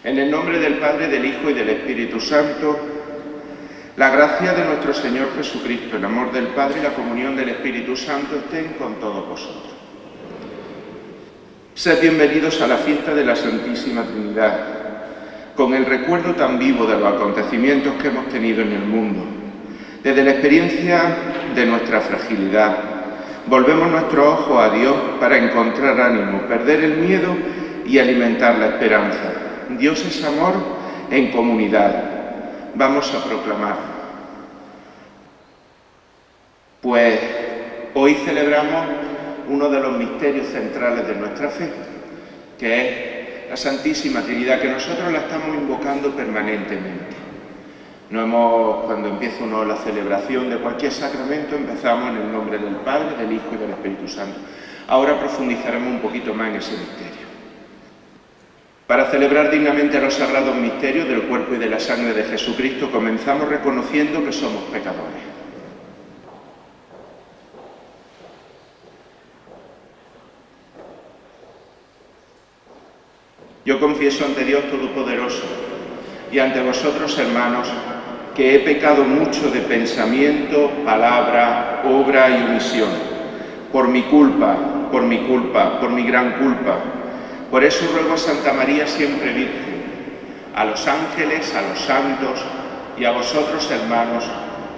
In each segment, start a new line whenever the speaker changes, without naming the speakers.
En el nombre del Padre, del Hijo y del Espíritu Santo, la gracia de nuestro Señor Jesucristo, el amor del Padre y la comunión del Espíritu Santo estén con todos vosotros. Sed bienvenidos a la fiesta de la Santísima Trinidad, con el recuerdo tan vivo de los acontecimientos que hemos tenido en el mundo. Desde la experiencia de nuestra fragilidad, volvemos nuestros ojos a Dios para encontrar ánimo, perder el miedo y alimentar la esperanza. Dios es amor en comunidad. Vamos a proclamar. Pues hoy celebramos uno de los misterios centrales de nuestra fe, que es la Santísima Trinidad, que nosotros la estamos invocando permanentemente. Cuando empieza uno la celebración de cualquier sacramento, empezamos en el nombre del Padre, del Hijo y del Espíritu Santo. Ahora profundizaremos un poquito más en ese misterio. Para celebrar dignamente los sagrados misterios del cuerpo y de la sangre de Jesucristo, comenzamos reconociendo que somos pecadores. Yo confieso ante Dios Todopoderoso y ante vosotros, hermanos, que he pecado mucho de pensamiento, palabra, obra y omisión, por mi gran culpa. Por eso ruego a Santa María siempre Virgen, a los ángeles, a los santos y a vosotros, hermanos,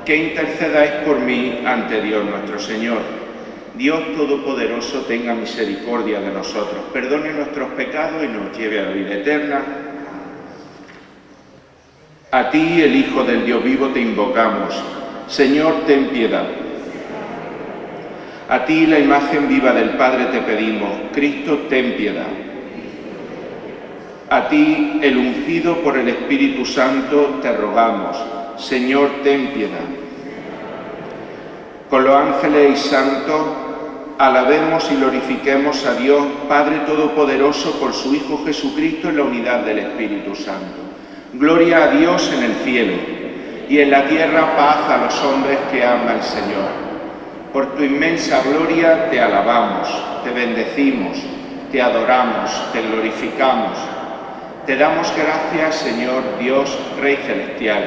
que intercedáis por mí ante Dios nuestro Señor. Dios Todopoderoso tenga misericordia de nosotros, perdone nuestros pecados y nos lleve a la vida eterna. A ti, el Hijo del Dios vivo, te invocamos. Señor, ten piedad. A ti, la imagen viva del Padre, te pedimos. Cristo, ten piedad. A ti, el ungido por el Espíritu Santo, te rogamos. Señor, ten piedad. Con los ángeles y santos, alabemos y glorifiquemos a Dios, Padre Todopoderoso, por su Hijo Jesucristo en la unidad del Espíritu Santo. Gloria a Dios en el cielo, y en la tierra paz a los hombres que ama el Señor. Por tu inmensa gloria te alabamos, te bendecimos, te adoramos, te glorificamos. Te damos gracias, Señor Dios, Rey Celestial,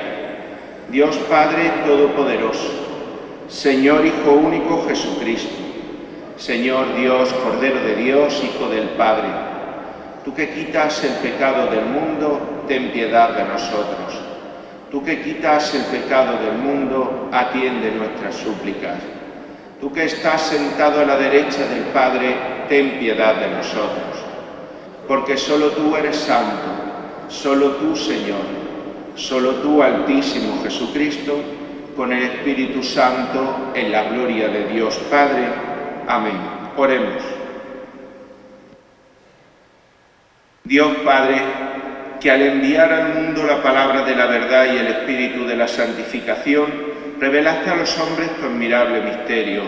Dios Padre Todopoderoso, Señor Hijo único Jesucristo, Señor Dios, Cordero de Dios, Hijo del Padre. Tú que quitas el pecado del mundo, ten piedad de nosotros. Tú que quitas el pecado del mundo, atiende nuestras súplicas. Tú que estás sentado a la derecha del Padre, ten piedad de nosotros. Porque solo tú eres santo, solo tú, Señor, solo tú, Altísimo Jesucristo, con el Espíritu Santo, en la gloria de Dios Padre. Amén. Oremos. Dios Padre, que al enviar al mundo la palabra de la verdad y el espíritu de la santificación, revelaste a los hombres tu admirable misterio.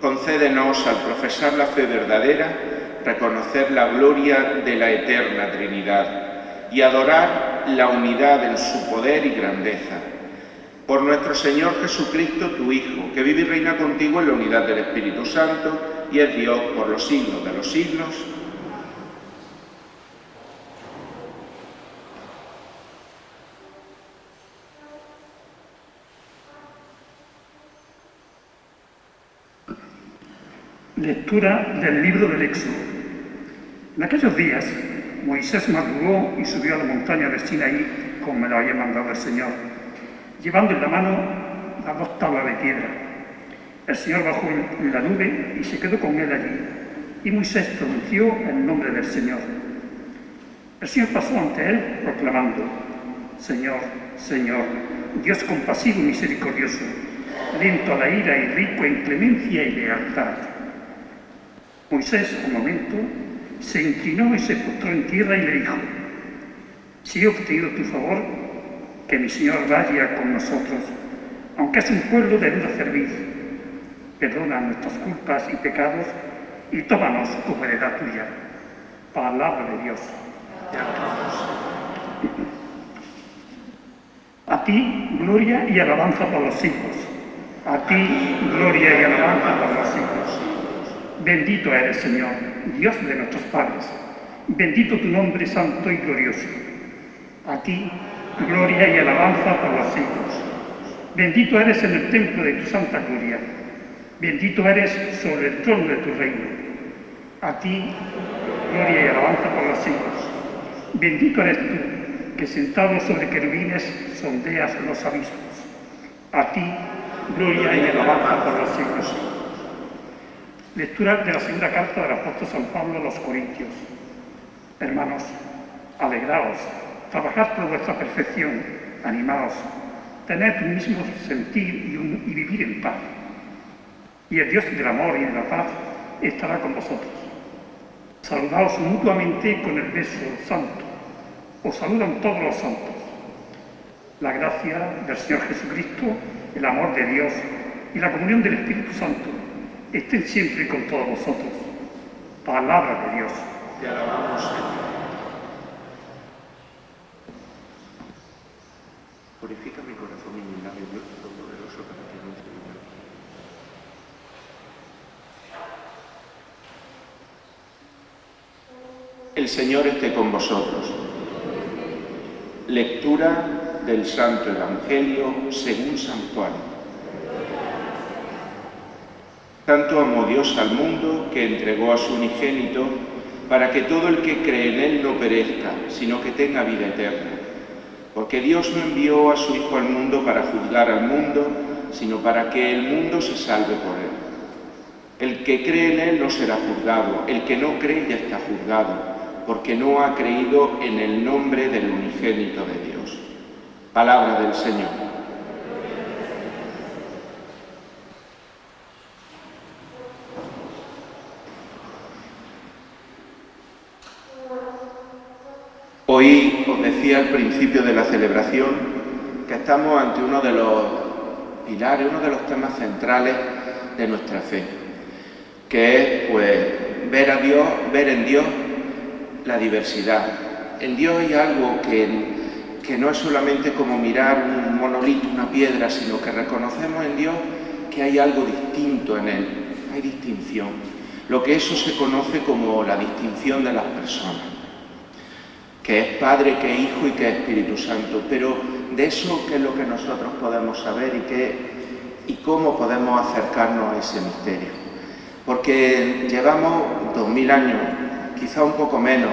Concédenos, al profesar la fe verdadera, reconocer la gloria de la eterna Trinidad y adorar la unidad en su poder y grandeza. Por nuestro Señor Jesucristo, tu Hijo, que vive y reina contigo en la unidad del Espíritu Santo y es Dios por los siglos de los siglos.
Lectura del libro del Éxodo. En aquellos días, Moisés madrugó y subió a la montaña de Sinaí, como me lo había mandado el Señor, llevando en la mano las 2 tablas de piedra. El Señor bajó en la nube y se quedó con él allí, y Moisés pronunció el nombre del Señor. El Señor pasó ante él, proclamando: Señor, Señor, Dios compasivo y misericordioso, lento a la ira y rico en clemencia y lealtad. Moisés, un momento, se inclinó y se postró en tierra y le dijo: si he obtenido tu favor, que mi Señor vaya con nosotros, aunque es un pueblo de dura cerviz. Perdona nuestras culpas y pecados y tómanos como heredad tuya. Palabra de Dios. Te alabamos. A ti, gloria y alabanza por los siglos. A ti, gloria y alabanza por los siglos. Bendito eres, Señor, Dios de nuestros padres. Bendito tu nombre santo y glorioso. A ti, gloria y alabanza por los siglos. Bendito eres en el templo de tu santa gloria. Bendito eres sobre el trono de tu reino. A ti, gloria y alabanza por los siglos. Bendito eres tú, que sentado sobre querubines sondeas los abismos. A ti, gloria y alabanza por los siglos. Lectura de la segunda carta del apóstol San Pablo a los Corintios. Hermanos, alegraos, trabajad por vuestra perfección, animaos, tened un mismo sentir y vivir en paz. Y el Dios del amor y de la paz estará con vosotros. Saludaos mutuamente con el beso santo. Os saludan todos los santos. La gracia del Señor Jesucristo, el amor de Dios y la comunión del Espíritu Santo estén siempre con todos vosotros. Palabra de Dios.
Te alabamos, Señor. Purifica mi corazón y mi labio, Dios Todopoderoso, para que no esté mal. El Señor esté con vosotros. Lectura del Santo Evangelio según San Juan. Tanto amó Dios al mundo que entregó a su unigénito para que todo el que cree en él no perezca, sino que tenga vida eterna. Porque Dios no envió a su Hijo al mundo para juzgar al mundo, sino para que el mundo se salve por él. El que cree en él no será juzgado, el que no cree ya está juzgado, porque no ha creído en el nombre del unigénito de Dios. Palabra del Señor. Hoy os decía al principio de la celebración que estamos ante uno de los pilares, uno de los temas centrales de nuestra fe, que es pues ver a Dios, ver en Dios la diversidad. En Dios hay algo que no es solamente como mirar un monolito, una piedra, sino que reconocemos en Dios que hay algo distinto en Él, hay distinción. Lo que eso se conoce como la distinción de las personas, que es Padre, que es Hijo y que es Espíritu Santo. Pero de eso, ¿qué es lo que nosotros podemos saber y cómo podemos acercarnos a ese misterio? Porque llevamos 2000 años, quizá un poco menos,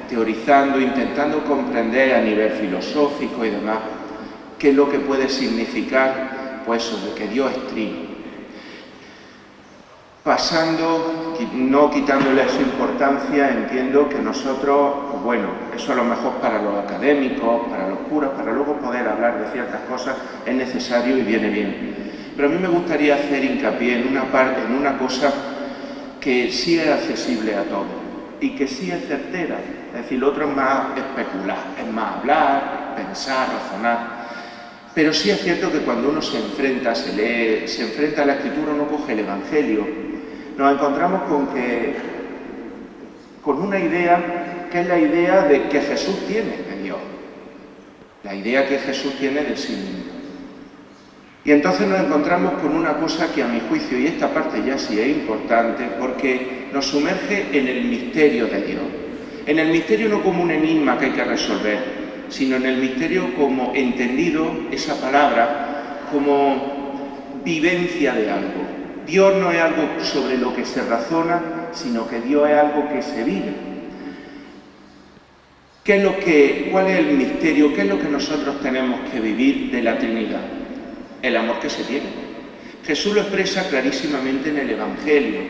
teorizando, intentando comprender a nivel filosófico y demás, qué es lo que puede significar, pues eso, de que Dios es trino. Pasando, no quitándole su importancia, entiendo que nosotros, pues bueno, eso a lo mejor para los académicos, para los curas, para luego poder hablar de ciertas cosas, es necesario y viene bien. Pero a mí me gustaría hacer hincapié en una cosa que sí es accesible a todos y que sí es certera. Es decir, lo otro es más especular, es más hablar, pensar, razonar. Pero sí es cierto que cuando uno se enfrenta a la Escritura, uno coge el Evangelio, nos encontramos con una idea que es la idea de que Jesús tiene de Dios, la idea que Jesús tiene de sí mismo. Y entonces nos encontramos con una cosa que a mi juicio, y esta parte ya sí es importante, porque nos sumerge en el misterio de Dios. En el misterio no como un enigma que hay que resolver, sino en el misterio como entendido, esa palabra, como vivencia de algo. Dios no es algo sobre lo que se razona, sino que Dios es algo que se vive. ¿Cuál es el misterio? ¿Qué es lo que nosotros tenemos que vivir de la Trinidad? El amor que se tiene. Jesús lo expresa clarísimamente en el Evangelio.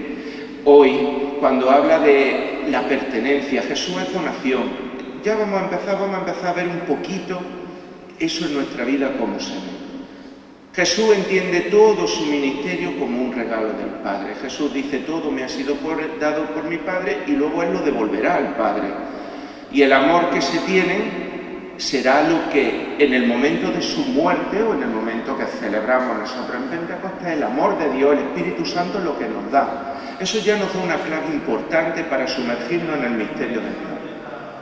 Hoy, cuando habla de la pertenencia, Jesús es donación. Ya vamos a empezar a ver un poquito eso en nuestra vida como se ve. Jesús entiende todo su ministerio como un regalo del Padre. Jesús dice, todo me ha sido dado por mi Padre y luego Él lo devolverá al Padre. Y el amor que se tienen será lo que en el momento de su muerte o en el momento que celebramos nosotros en Pentecostés, el amor de Dios, el Espíritu Santo es lo que nos da. Eso ya nos da una clave importante para sumergirnos en el misterio de Dios.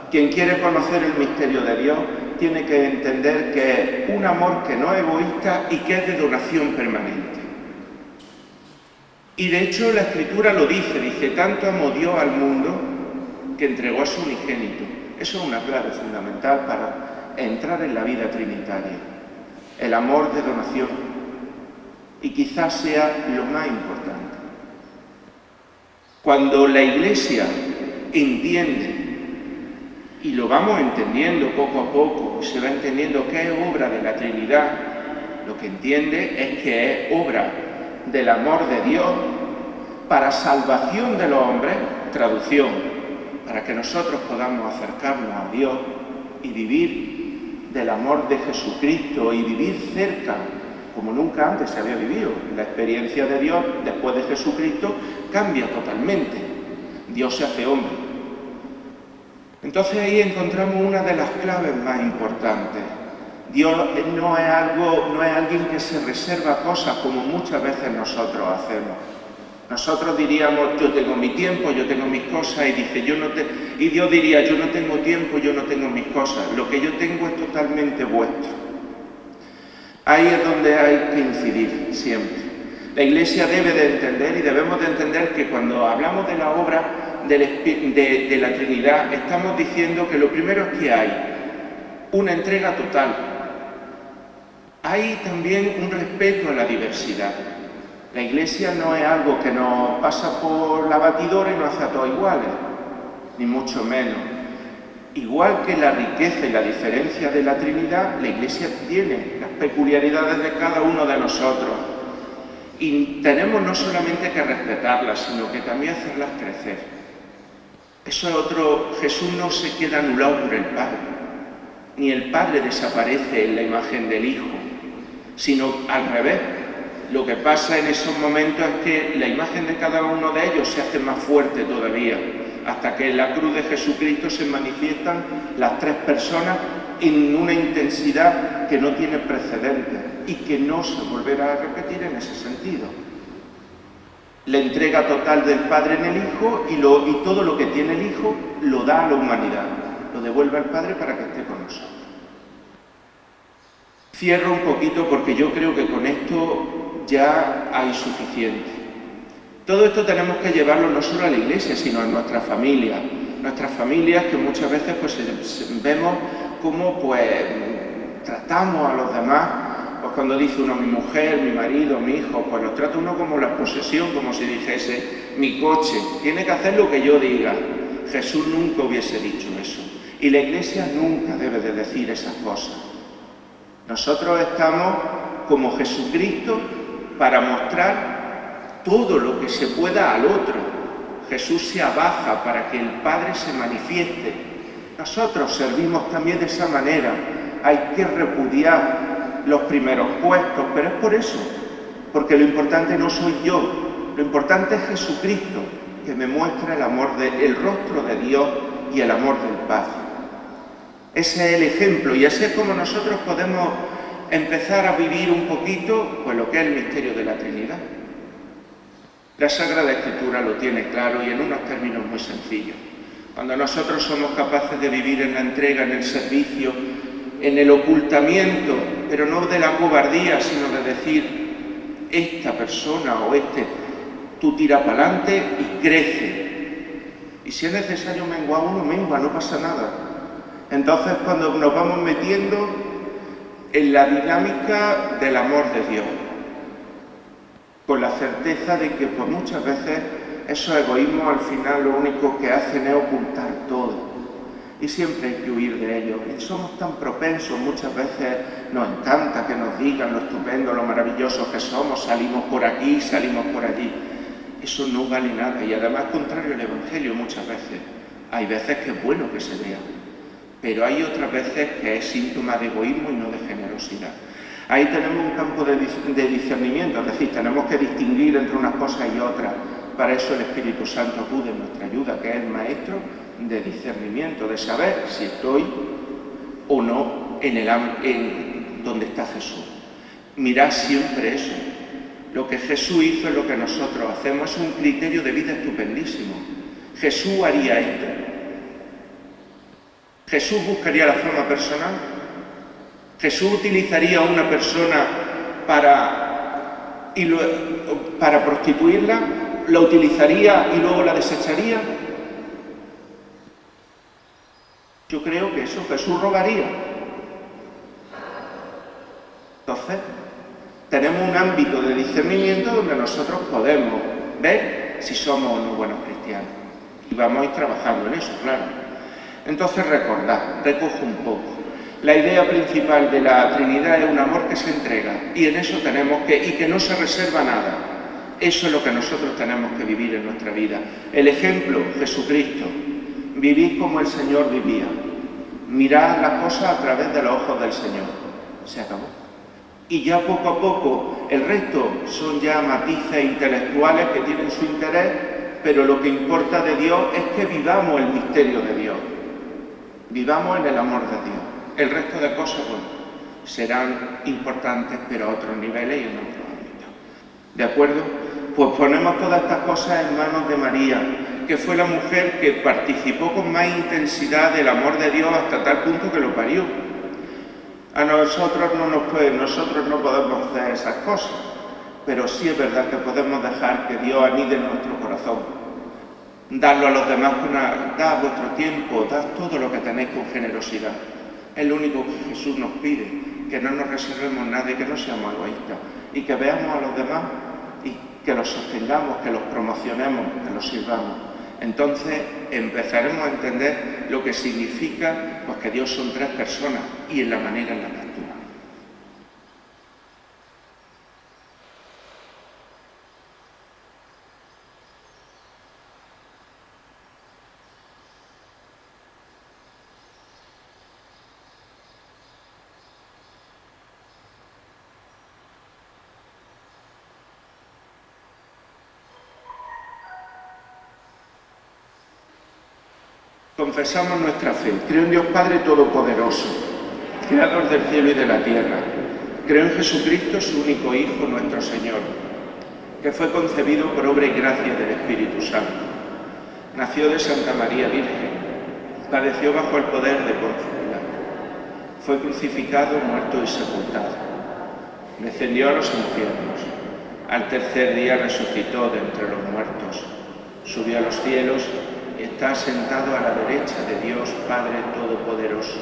Quien quiere conocer el misterio de Dios tiene que entender que es un amor que no es egoísta y que es de donación permanente. Y de hecho la Escritura lo dice, tanto amó Dios al mundo que entregó a su unigénito. Eso es una clave fundamental para entrar en la vida trinitaria, el amor de donación, y quizás sea lo más importante. Cuando la Iglesia entiende, y lo vamos entendiendo poco a poco, se va entendiendo que es obra de la Trinidad, lo que entiende es que es obra del amor de Dios para salvación de los hombres, traducción, para que nosotros podamos acercarnos a Dios y vivir del amor de Jesucristo y vivir cerca, como nunca antes se había vivido. La experiencia de Dios después de Jesucristo cambia totalmente. Dios se hace hombre. Entonces ahí encontramos una de las claves más importantes. Dios no es alguien que se reserva cosas como muchas veces nosotros hacemos. Nosotros diríamos, yo tengo mi tiempo, yo tengo mis cosas, y Dios diría, yo no tengo tiempo, yo no tengo mis cosas. Lo que yo tengo es totalmente vuestro. Ahí es donde hay que incidir siempre. La Iglesia debe de entender y debemos de entender que cuando hablamos de la obra de la Trinidad, estamos diciendo que lo primero es que hay una entrega total. Hay también un respeto a la diversidad. La Iglesia no es algo que nos pasa por la batidora y nos hace a todos iguales, ni mucho menos. Igual que la riqueza y la diferencia de la Trinidad, la Iglesia tiene las peculiaridades de cada uno de nosotros. Y tenemos no solamente que respetarlas, sino que también hacerlas crecer. Eso es otro, Jesús no se queda anulado por el Padre, ni el Padre desaparece en la imagen del Hijo, sino al revés. Lo que pasa en esos momentos es que la imagen de cada uno de ellos se hace más fuerte todavía, hasta que en la cruz de Jesucristo se manifiestan las tres personas en una intensidad que no tiene precedentes y que no se volverá a repetir en ese sentido. La entrega total del Padre en el Hijo y todo lo que tiene el Hijo lo da a la humanidad, lo devuelve al Padre para que esté con nosotros. Cierro un poquito porque yo creo que con esto ya hay suficiente. Todo esto tenemos que llevarlo no solo a la Iglesia, sino a nuestras familias. Nuestras familias que muchas veces vemos cómo tratamos a los demás. Pues cuando dice uno, mi mujer, mi marido, mi hijo, pues los trata uno como la posesión, como si dijese, mi coche, tiene que hacer lo que yo diga. Jesús nunca hubiese dicho eso. Y la Iglesia nunca debe de decir esas cosas. Nosotros estamos como Jesucristo para mostrar todo lo que se pueda al otro. Jesús se abaja para que el Padre se manifieste. Nosotros servimos también de esa manera. Hay que repudiar los primeros puestos, pero es por eso, porque lo importante no soy yo, lo importante es Jesucristo, que me muestra el rostro de Dios y el amor del Padre. Ese es el ejemplo y así es como nosotros podemos empezar a vivir un poquito pues lo que es el misterio de la Trinidad. La Sagrada Escritura lo tiene claro y en unos términos muy sencillos. Cuando nosotros somos capaces de vivir en la entrega, en el servicio, en el ocultamiento, pero no de la cobardía, sino de decir, esta persona o tú tira para adelante y crece. Y si es necesario mengua uno, mengua, no pasa nada. Entonces cuando nos vamos metiendo en la dinámica del amor de Dios, con la certeza de que pues, muchas veces esos egoísmos al final lo único que hacen es ocultar todo. Y siempre hay que huir de ellos. Y somos tan propensos, muchas veces nos encanta que nos digan lo estupendo, lo maravillosos que somos, salimos por aquí, salimos por allí. Eso no vale nada y además contrario al Evangelio muchas veces. Hay veces que es bueno que se vea, pero hay otras veces que es síntoma de egoísmo y no de generosidad. Ahí tenemos un campo de discernimiento, es decir, tenemos que distinguir entre unas cosas y otras. Para eso el Espíritu Santo acude en nuestra ayuda, que es el maestro de discernimiento, de saber si estoy o no en donde está Jesús. Mirad siempre eso. Lo que Jesús hizo es lo que nosotros hacemos, es un criterio de vida estupendísimo. Jesús haría esto. Jesús buscaría la forma personal. Jesús utilizaría a una persona para prostituirla, la utilizaría y luego la desecharía. Yo creo que eso Jesús rogaría. Entonces, tenemos un ámbito de discernimiento donde nosotros podemos ver si somos o no buenos cristianos. Y vamos a ir trabajando en eso, claro. Entonces, recordad, recojo un poco. La idea principal de la Trinidad es un amor que se entrega, y en eso tenemos y que no se reserva nada. Eso es lo que nosotros tenemos que vivir en nuestra vida. El ejemplo, Jesucristo. Vivid como el Señor vivía. Mirad las cosas a través de los ojos del Señor. Se acabó. Y ya poco a poco, el resto son ya matices intelectuales que tienen su interés, pero lo que importa de Dios es que vivamos el misterio de Dios. Vivamos en el amor de Dios. El resto de cosas, bueno, serán importantes, pero a otros niveles y en otros ámbitos. ¿De acuerdo? Pues ponemos todas estas cosas en manos de María, que fue la mujer que participó con más intensidad del amor de Dios hasta tal punto que lo parió. A nosotros nosotros no podemos hacer esas cosas, pero sí es verdad que podemos dejar que Dios anide en nuestro corazón. Dadlo a los demás, dad vuestro tiempo, dad todo lo que tenéis con generosidad. Es lo único que Jesús nos pide, que no nos reservemos nada y que no seamos egoístas, y que veamos a los demás y que los sostengamos, que los promocionemos, que los sirvamos. Entonces empezaremos a entender lo que significa pues, que Dios son tres personas y en la manera en la que actúa. Confesamos nuestra fe. Creo en Dios Padre Todopoderoso, Creador del cielo y de la tierra. Creo en Jesucristo, su único Hijo, nuestro Señor, que fue concebido por obra y gracia del Espíritu Santo. Nació de Santa María Virgen, padeció bajo el poder de Poncio Pilato, fue crucificado, muerto y sepultado. Descendió a los infiernos. Al tercer día resucitó de entre los muertos, subió a los cielos y está sentado a la derecha de Dios Padre Todopoderoso.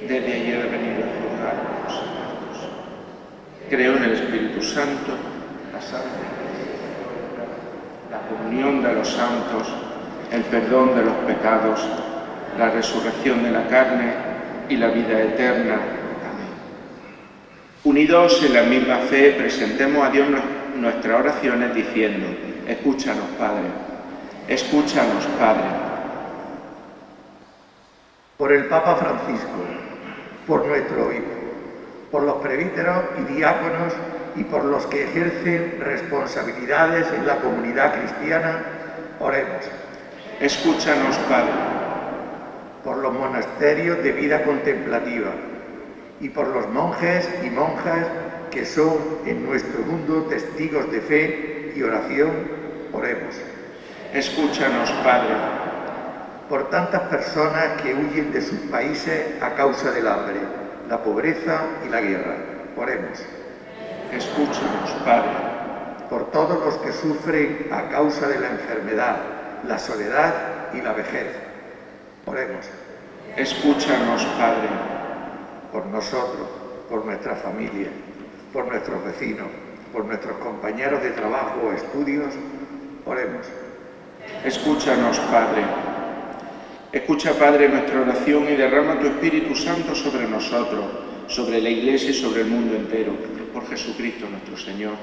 Desde allí ha venido a juzgar a los muertos. Creo en el Espíritu Santo, la Santa Iglesia, la comunión de los santos, el perdón de los pecados, la resurrección de la carne y la vida eterna. Amén. Unidos en la misma fe, presentemos a Dios nuestras oraciones diciendo: escúchanos, Padre. Escúchanos, Padre.
Por el Papa Francisco, por nuestro obispo, por los presbíteros y diáconos y por los que ejercen responsabilidades en la comunidad cristiana, oremos.
Escúchanos, Padre.
Por los monasterios de vida contemplativa y por los monjes y monjas que son en nuestro mundo testigos de fe y oración, oremos.
Escúchanos, Padre.
Por tantas personas que huyen de sus países a causa del hambre, la pobreza y la guerra, oremos.
Escúchanos, Padre.
Por todos los que sufren a causa de la enfermedad, la soledad y la vejez, oremos.
Escúchanos, Padre.
Por nosotros, por nuestra familia, por nuestros vecinos, por nuestros compañeros de trabajo o estudios, oremos.
Escúchanos, Padre. Escucha, Padre, nuestra oración y derrama tu Espíritu Santo sobre nosotros, sobre la Iglesia y sobre el mundo entero, por Jesucristo nuestro Señor.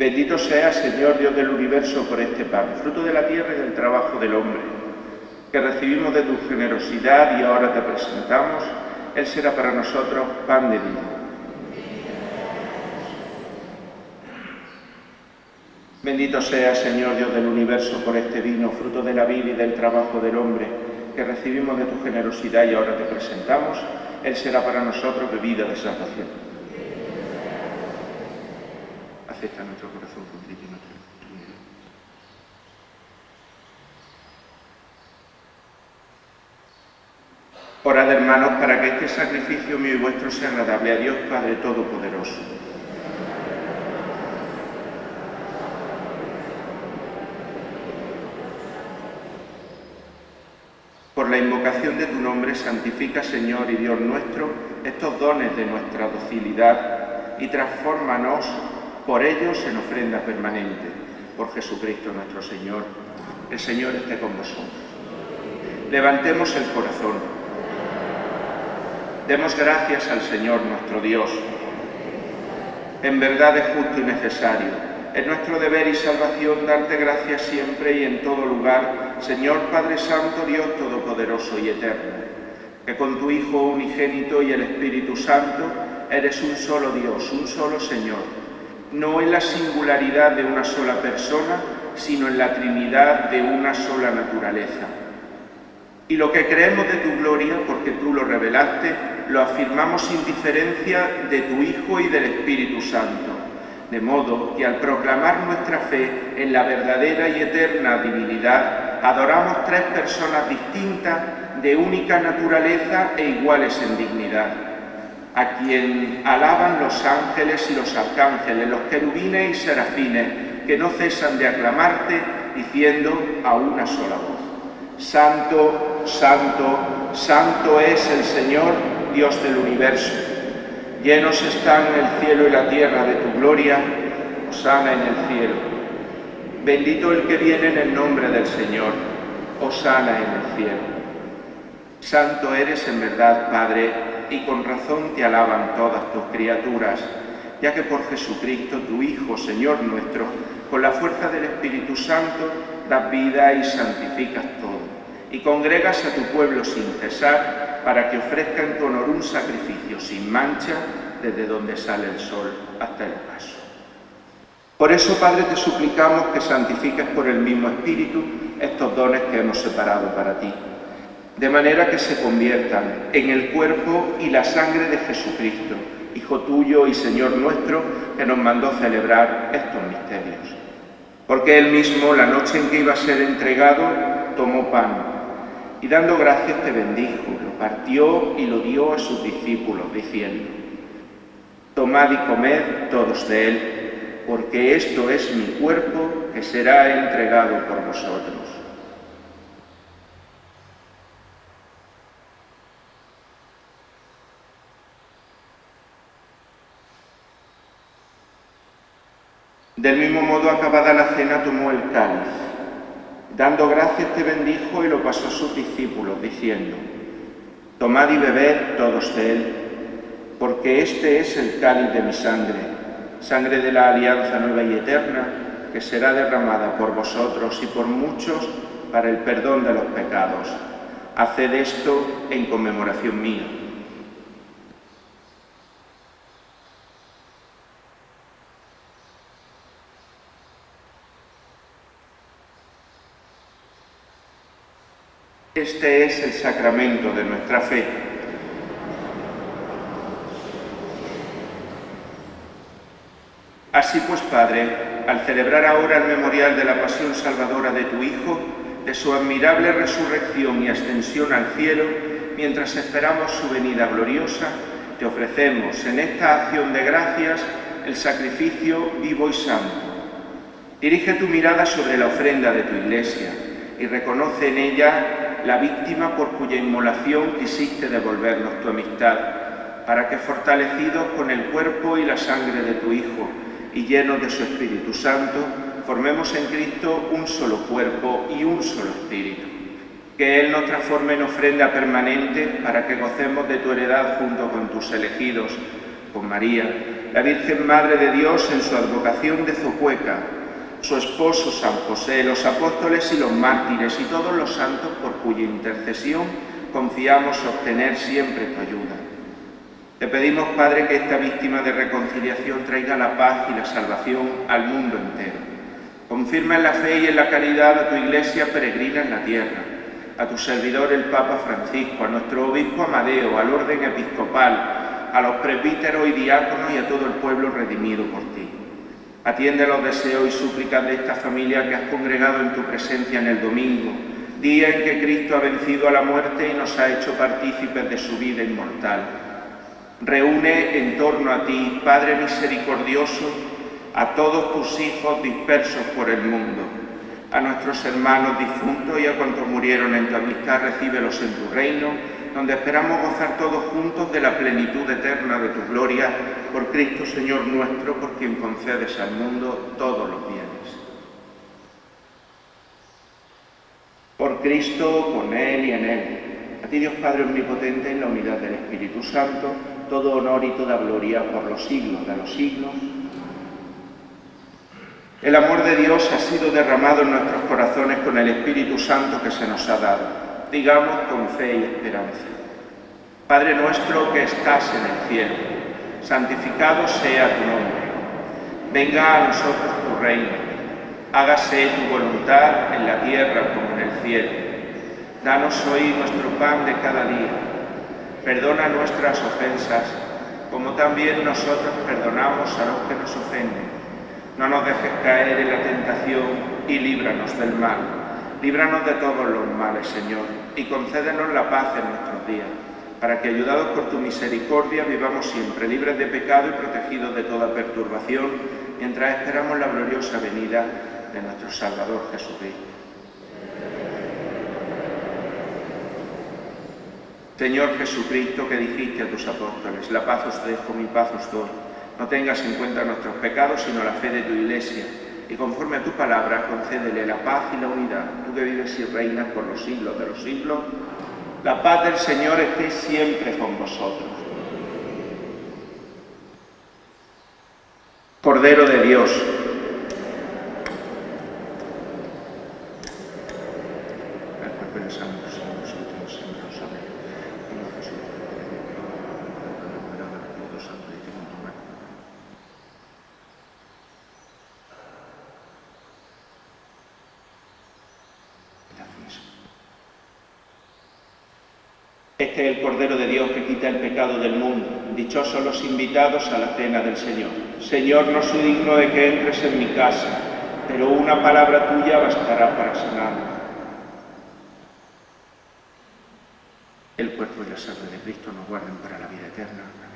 Bendito sea, Señor Dios del universo, por este pan, fruto de la tierra y del trabajo del hombre, que recibimos de tu generosidad y ahora te presentamos. Él será para nosotros pan de vida. Bendito sea, Señor Dios del universo, por este vino, fruto de la vida y del trabajo del hombre, que recibimos de tu generosidad y ahora te presentamos. Él será para nosotros bebida de salvación. Acepta nuestro corazón contrito y nuestra humildad. Orad, hermanos, para que este sacrificio mío y vuestro sea agradable a Dios Padre Todopoderoso. Por la invocación de tu nombre, santifica, Señor y Dios nuestro, estos dones de nuestra docilidad y transfórmanos por ellos en ofrenda permanente. Por Jesucristo nuestro Señor. El Señor esté con vosotros. Levantemos el corazón. Demos gracias al Señor nuestro Dios. En verdad es justo y necesario. Es nuestro deber y salvación darte gracias siempre y en todo lugar, Señor Padre Santo, Dios Todopoderoso y Eterno, que con tu Hijo unigénito y el Espíritu Santo eres un solo Dios, un solo Señor, no en la singularidad de una sola persona, sino en la Trinidad de una sola naturaleza. Y lo que creemos de tu gloria, porque tú lo revelaste, lo afirmamos sin diferencia de tu Hijo y del Espíritu Santo. De modo que al proclamar nuestra fe en la verdadera y eterna divinidad, adoramos tres personas distintas, de única naturaleza e iguales en dignidad, a quien alaban los ángeles y los arcángeles, los querubines y serafines, que no cesan de aclamarte, diciendo a una sola voz: Santo, Santo, Santo es el Señor, Dios del universo. Llenos están el cielo y la tierra de tu gloria, hosana en el cielo. Bendito el que viene en el nombre del Señor, hosana en el cielo. Santo eres en verdad, Padre, y con razón te alaban todas tus criaturas, ya que por Jesucristo, tu Hijo, Señor nuestro, con la fuerza del Espíritu Santo, das vida y santificas todo, y congregas a tu pueblo sin cesar, para que ofrezca en tu honor un sacrificio sin mancha, desde donde sale el sol hasta el ocaso. Por eso, Padre, te suplicamos que santifiques por el mismo Espíritu estos dones que hemos separado para ti, de manera que se conviertan en el cuerpo y la sangre de Jesucristo, Hijo tuyo y Señor nuestro, que nos mandó celebrar estos misterios. Porque Él mismo, la noche en que iba a ser entregado, tomó pan, y dando gracias te bendijo, lo partió y lo dio a sus discípulos, diciendo: Tomad y comed todos de él, porque esto es mi cuerpo que será entregado por vosotros. Del mismo modo, acabada la cena, tomó el cáliz. Dando gracias te bendijo y lo pasó a sus discípulos, diciendo: Tomad y bebed todos de él, porque este es el cáliz de mi sangre, sangre de la alianza nueva y eterna, que será derramada por vosotros y por muchos para el perdón de los pecados. Haced esto en conmemoración mía. Este es el sacramento de nuestra fe. Así pues, Padre, al celebrar ahora el memorial de la pasión salvadora de tu Hijo, de su admirable resurrección y ascensión al cielo, mientras esperamos su venida gloriosa, te ofrecemos en esta acción de gracias el sacrificio vivo y santo. Dirige tu mirada sobre la ofrenda de tu Iglesia y reconoce en ella la víctima por cuya inmolación quisiste devolvernos tu amistad, para que, fortalecidos con el cuerpo y la sangre de tu Hijo y llenos de su Espíritu Santo, formemos en Cristo un solo cuerpo y un solo espíritu. Que Él nos transforme en ofrenda permanente para que gocemos de tu heredad junto con tus elegidos, con María, la Virgen Madre de Dios en su advocación de Zocueca, su esposo San José, los apóstoles y los mártires y todos los santos por cuya intercesión confiamos obtener siempre tu ayuda. Te pedimos, Padre, que esta víctima de reconciliación traiga la paz y la salvación al mundo entero. Confirma en la fe y en la caridad a tu Iglesia peregrina en la tierra, a tu servidor el Papa Francisco, a nuestro obispo Amadeo, al orden episcopal, a los presbíteros y diáconos y a todo el pueblo redimido por ti. Atiende los deseos y súplicas de esta familia que has congregado en tu presencia en el domingo, día en que Cristo ha vencido a la muerte y nos ha hecho partícipes de su vida inmortal. Reúne en torno a ti, Padre misericordioso, a todos tus hijos dispersos por el mundo, a nuestros hermanos difuntos y a cuantos murieron en tu amistad, recíbelos en tu reino, donde esperamos gozar todos juntos de la plenitud eterna de tu gloria, por Cristo Señor nuestro, por quien concedes al mundo todos los bienes. Por Cristo, con Él y en Él, a ti Dios Padre Omnipotente, en la unidad del Espíritu Santo, todo honor y toda gloria por los siglos de los siglos. El amor de Dios ha sido derramado en nuestros corazones con el Espíritu Santo que se nos ha dado. Digamos con fe y esperanza. Padre nuestro que estás en el cielo, santificado sea tu nombre. Venga a nosotros tu reino. Hágase tu voluntad en la tierra como en el cielo. Danos hoy nuestro pan de cada día. Perdona nuestras ofensas, como también nosotros perdonamos a los que nos ofenden. No nos dejes caer en la tentación y líbranos del mal. Líbranos de todos los males, Señor, y concédenos la paz en nuestros días, para que, ayudados por tu misericordia, vivamos siempre libres de pecado y protegidos de toda perturbación, mientras esperamos la gloriosa venida de nuestro Salvador Jesucristo. Señor Jesucristo, que dijiste a tus apóstoles, la paz os dejo, mi paz os doy. No tengas en cuenta nuestros pecados, sino la fe de tu Iglesia, y conforme a tu palabra, concédele la paz y la unidad, tú que vives y reinas por los siglos de los siglos. La paz del Señor esté siempre con vosotros. Cordero de Dios, este es el Cordero de Dios que quita el pecado del mundo. Dichosos los invitados a la cena del Señor. Señor, no soy digno de que entres en mi casa, pero una palabra tuya bastará para sanarme. El cuerpo y la sangre de Cristo nos guarden para la vida eterna. Amén.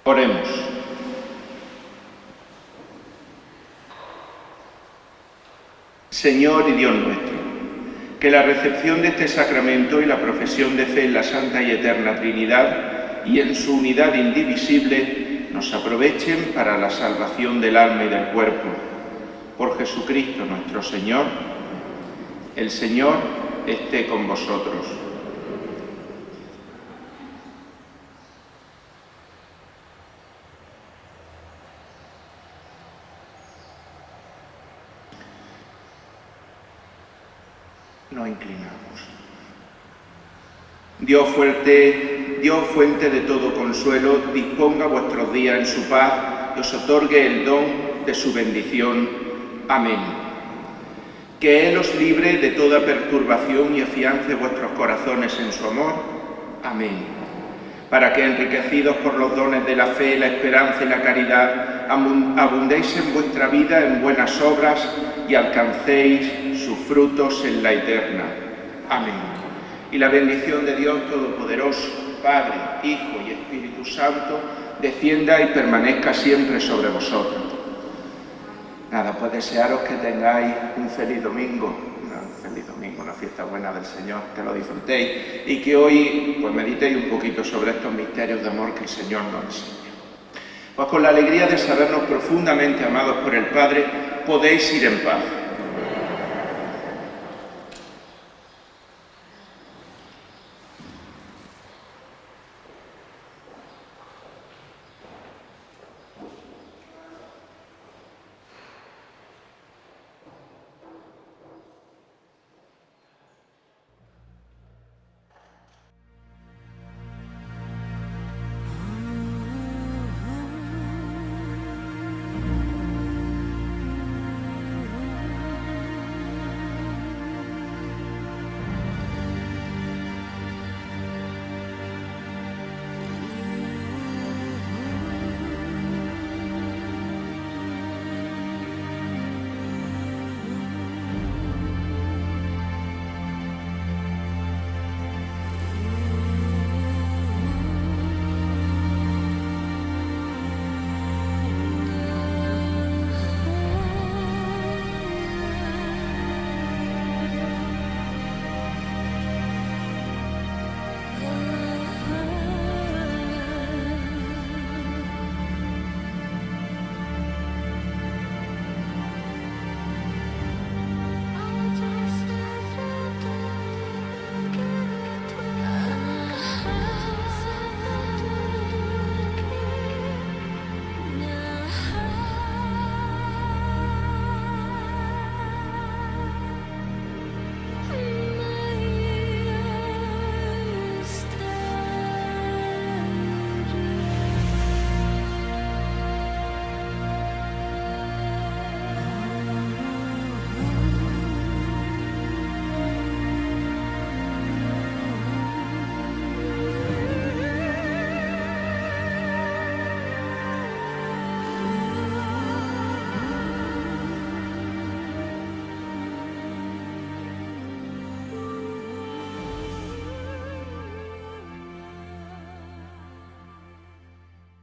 Oremos. Señor y Dios nuestro, que la recepción de este sacramento y la profesión de fe en la Santa y Eterna Trinidad y en su unidad indivisible nos aprovechen para la salvación del alma y del cuerpo. Por Jesucristo nuestro Señor. El Señor esté con vosotros. Nos inclinamos. Dios fuerte, Dios fuente de todo consuelo, disponga vuestros días en su paz y os otorgue el don de su bendición. Amén. Que Él os libre de toda perturbación y afiance vuestros corazones en su amor. Amén. Para que, enriquecidos por los dones de la fe, la esperanza y la caridad, abundéis en vuestra vida en buenas obras y alcancéis sus frutos en la eterna. Amén. Y la bendición de Dios Todopoderoso, Padre, Hijo y Espíritu Santo, descienda y permanezca siempre sobre vosotros. Nada, pues desearos que tengáis un feliz domingo, una fiesta buena del Señor, que lo disfrutéis y que hoy pues meditéis un poquito sobre estos misterios de amor que el Señor nos enseña. Pues con la alegría de sabernos profundamente amados por el Padre, podéis ir en paz.